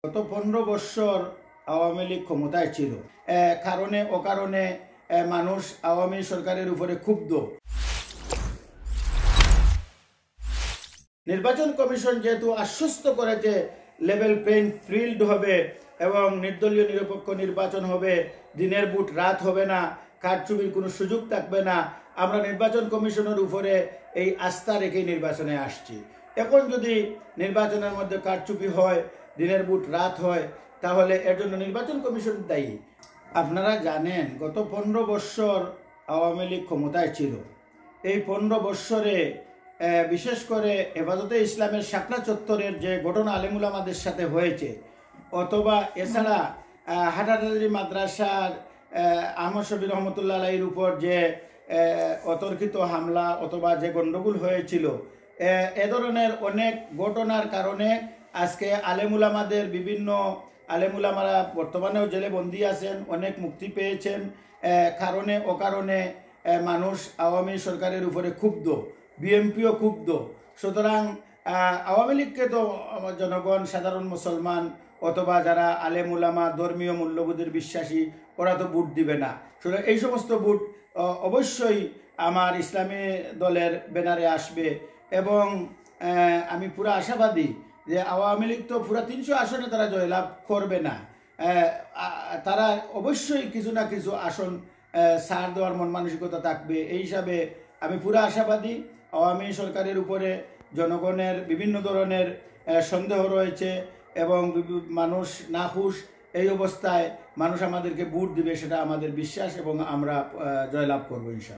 গত 15 বছর আওয়ামী লীগ ক্ষমতায় ছিল। কারণে অকারণে মানুষ আওয়ামী সরকারের উপরে ক্ষুব্ধ। নির্বাচন কমিশন যেহেতু আশ্বস্ত করেছে লেভেল প্লেইং ফিল্ড হবে এবং নির্দলীয় নিরপেক্ষ নির্বাচন হবে, দিনের বুট রাত হবে না, কারচুপির কোনো সুযোগ থাকবে না, আমরা নির্বাচন কমিশনের উপরে এই আস্থা রেখেই নির্বাচনে আসছি। এখন যদি নির্বাচনের মধ্যে কারচুপি হয়, দিনের বুট রাত হয়, তাহলে এর জন্য নির্বাচন কমিশন দায়ী। আপনারা জানেন গত 15 বছর আওয়ামী লীগ ক্ষমতায় ছিল। এই 15 বছরে বিশেষ করে হেফাজতে ইসলামের শাপলা চত্বরের যে ঘটনা আলেমুল আমাদের সাথে হয়েছে, অথবা এছাড়া হাটাদারি মাদ্রাসার আহমদ শফি রহমতুল্লাহ আলাইহির উপর যে অতর্কিত হামলা অথবা যে গণ্ডগোল হয়েছিল, এ ধরনের অনেক ঘটনার কারণে আজকে আলেমুলামাদের বিভিন্ন আলেমুলামারা বর্তমানেও জেলে বন্দী আছেন, অনেক মুক্তি পেয়েছেন। কারণে অকারণে মানুষ আওয়ামী সরকারের উপরে ক্ষুব্ধ, বিএনপিও ক্ষুব্ধ। সুতরাং আওয়ামী লীগকে তো জনগণ, সাধারণ মুসলমান অথবা যারা আলেমুলামা ধর্মীয় মূল্যবোধের বিশ্বাসী, ওরা তো ভোট দিবে না। সুতরাং এই সমস্ত ভোট অবশ্যই আমার ইসলামী দলের ব্যানারে আসবে এবং আমি পুরো আশাবাদী যে আওয়ামী লীগ তো পুরো 300 আসনে তারা জয়লাভ করবে না। তারা অবশ্যই কিছু না কিছু আসন ছাড় দেওয়ার মন মানসিকতা থাকবে। এই হিসাবে আমি পুরো আশাবাদী। আওয়ামী সরকারের উপরে জনগণের বিভিন্ন ধরনের সন্দেহ রয়েছে এবং মানুষ নাখুশ। এই অবস্থায় মানুষ আমাদেরকে ভোট দিবে, সেটা আমাদের বিশ্বাস এবং আমরা জয়লাভ করবো ইনশাআল্লাহ।